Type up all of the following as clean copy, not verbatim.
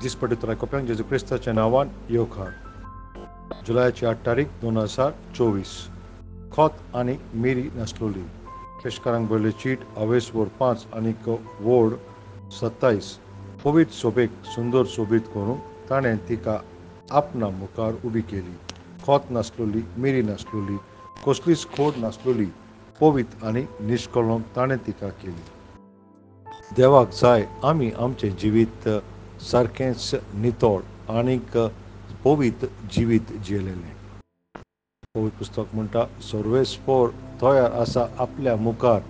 दिसपट्टी कोप्यांक जेजू क्रिस्ताच्या नांवान येवकार. जुलयाची 8 तारीख 2024. खोत आनी मिरी नासलोली. पेशकारांक बरयल्ली चीट अवेस वोड 5 आनी वोड 27. पवित्र सोबेक सुंदर सोबीत करून ताणें तिका आपणा मुखार उबी केली. खोत नासलोली, मिरी नासलोली, कसलीच खोड नासलोली, पवित्र आनी निश्कळंक ताणें तिका केली. देवाक जाय आमी आमचें जिवीत सारकेंच नितळ आनीक पवित्र जिवीत जियेलेलें. पवित्र पुस्तक म्हणटा, सर्वेस्पर तयार आसा आपल्या मुखार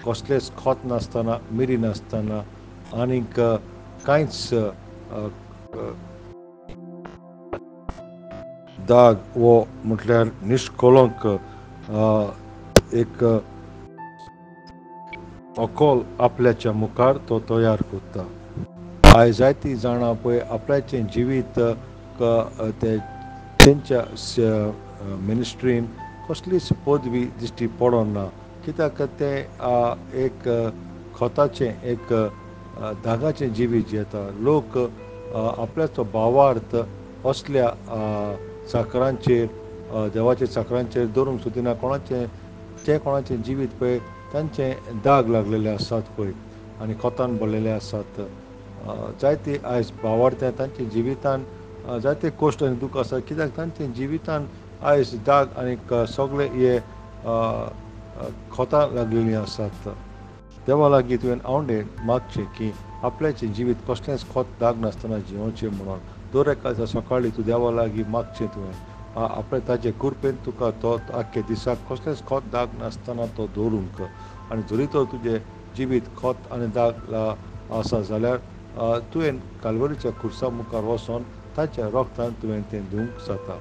कसलेंच खोत नासतना, मिरी नासतना आनीक कांयच दाग वो म्हटल्यार निश्कळंक एक अकोल आपल्याच्या मुखार तो तयार करता. आयज जायतीं जाणां पळय आपल्याचें जिवीत तेंच्या मिनिस्ट्रीन कसलीच पदवी दिश्टी पडना, कित्याक ते एक खोताचें एक दागाचें जिवीत जियेता. लोक आपल्याचो भावार्थ असल्या चाकरांचेर, देवाच्या चाकरांचेर दवरूंक सोदिना. कोणाचें जिवीत पळय तांचे दाग लागलेले आसात पळय आनी खोतान भरलेले आसात. जायते आयज भावार्थ्यां तांच्या जिवितान जायते कश्ट आनी दूख आसा, कित्याक तांच्या जिवितान आयज दाग आनीक सगळे हे खोतां लागलेलीं आसात. देवा लागीं तुवें आवडे मागचें की आपल्याचें जिवीत कसलेंच खोत दाग नासतना जियोचें म्हणून. दर एका सकाळीं तूं देवा लागीं मागचें तुवें आपले ताचे कृपेन तुका तो आख्खे दिसाक कसलेंच खोत दाग नासतना तो दवरूंक. आनी जरी तर तुजें जिवीत खोत आनी दाग आसा जाल्यार तुवें काल्वरीच्या खुर्सा मुखार वचोन ताच्या रोगतान तुवें तें धुवंक जाता.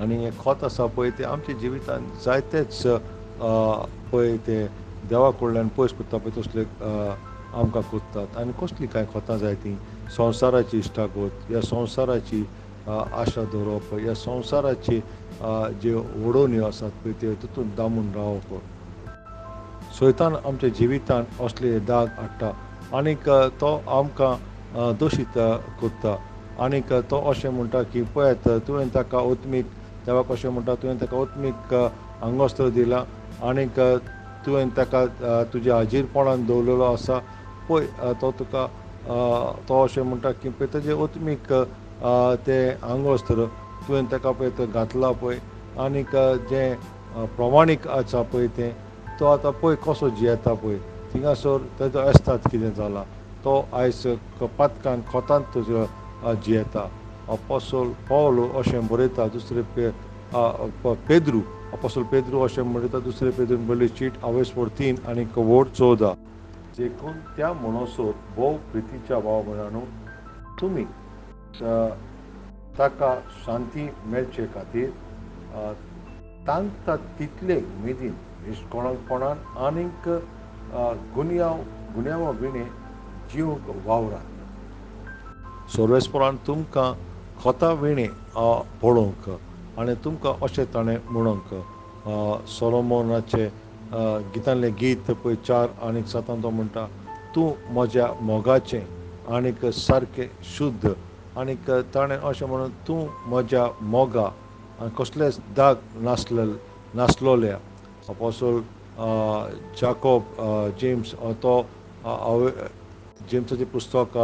आनी हें खोत आसा पळय तें आमच्या जिवितान जायतेच पळय ते देवा कडल्यान पयस करता पळय तसले आमकां कोत्तात. आनी कसलीं कांय खोतां जाय तीं संवसाराची इश्टागत, ह्या संवसाराची आशा दवरप, ह्या संवसाराची ज्यो ओडोन्यो आसात पळय त्यो तितून दामून रावप. सैतान आमच्या जिवितान असले दाग हाडटा आनीक तो आमकां दोशीत करता. आनीक तो अशें म्हणटा की पळयात तुवें ताका ओत्मीक, देवाक अशें म्हणटा तुवें ताका ओत्मीक आंगवस्त्र दिलां आनीक तुवें ताका तुज्या हाजीरपणान दवरलेलो आसा पळय. तो तुका तो अशें म्हणटा की पळय ताजें ओत्मीक तें आंगवस्त्र तुवें ताका पळय तो घातला पळय आनीक जें प्रमाणीक आसा पळय तें तो आतां पळय कसो जियेता पळय. थिंगासोर तेजो अस्ताद कितें जाला, तो आयज पातकान खोतान तुजो जियेता. अपोस्तल पौल अशें बरयता पेद्रू अशें म्हणटा दुसरे पेद्रून बरयल्ली चीट अवेस वोड 3 आनीक वोड 14. देखून त्या म्हणसर भोव प्रितीच्या भाव भयणांनो, तुमी ताका शांती मेळचे खातीर तांकां तितले उमेदीन, निश्कळंकपणान आनीक गुन्यांवा विणे जिवंक वावरात. सर्वेस्परान तुमकां खोता विणे पळोवंक आनी तुमकां अशें ताणें म्हणूंक. सोलोमोनाचे गितांतलें गीत पळय 4 आनीक 7 तो म्हणटा, तूं म्हज्या मोगाचें आनीक सारकें शुद्ध. आनीक ताणें अशें म्हणून तूं म्हज्या मोगा आनी कसलेच दाग नासलोल्या. अपोस्तल जाकोब जेम्स तो जेम्साचें पुस्तक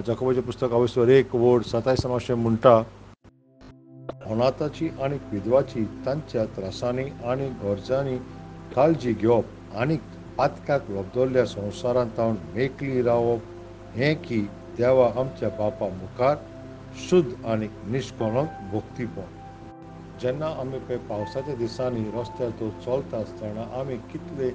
जाकोबाचें पुस्तक अवेस वोड 1 वोड 27 अशें म्हणटा, अनाथाची आनीक विधवाची तांच्या त्रासांनी आनी गरजांनी काळजी घेवप आनीक पातकाक लोबदोल्ल्या संवसारांत तावन मेकळी रावप हें की देवा आमच्या बापा मुखार शुद्ध आनीक निश्कळंक भोगतीपण. जेन्ना आमी पळय पावसाच्या दिसांनी रस्त्यार तर चलता आसतना आमी कितले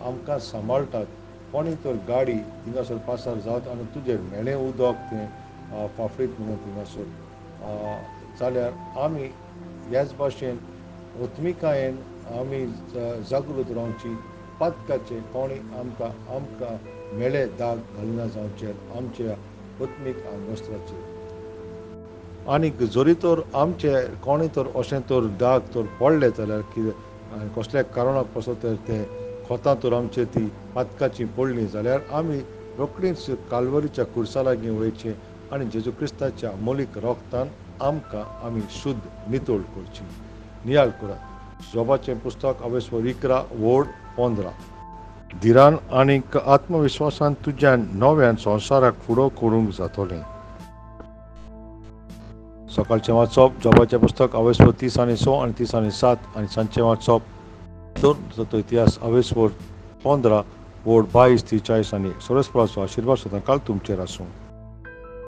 आमकां सांबाळटात. कोणी तर गाडी थिंगासर पासार जावत आनी तुजेर मेळें उदक तें फाफडीत म्हणून थिंगासर जाल्यार आमी ह्याच भाशेन ओत्मिकायेन आमी जागृत रावची. पातकाचे कोणी आमकां मेळे दाग घालना जावचे आमच्या ओत्मीक आंगवस्त्राचेर. आनीक जरी तर आमचे कोणें तर अशें तर दाग तर पडले जाल्यार कितें कसल्या कारणाक पासत तर ते खोतां तर आमचेर ती पातकाची पडलीं जाल्यार आमी रोखडीच काल्वरीच्या कुर्सा लागीं वयचें आनी जेजू क्रिस्ताच्या मोलीक रोगतान आमकां आमी शुद्ध नितोळ करची. नियाळ करात. जॉबाचें पुस्तक अवेस्वर 11 वोड 15. धिरान आनी आत्मविश्वासान तुज्यान नव्यान संवसाराक फुडो करूंक जातोलें. सकाळचें वाचप जॉबाचें पुस्तक अवेस्वर 30 आनी 6 आनी 30 आनी 7 आनी सांजचें वाचप दोन इतिहास अवेस्वर 15 वोड 22 ते 40 आनी 1. परमेसपराचो आशिर्वाद सदां काल तुमचेर आसूं.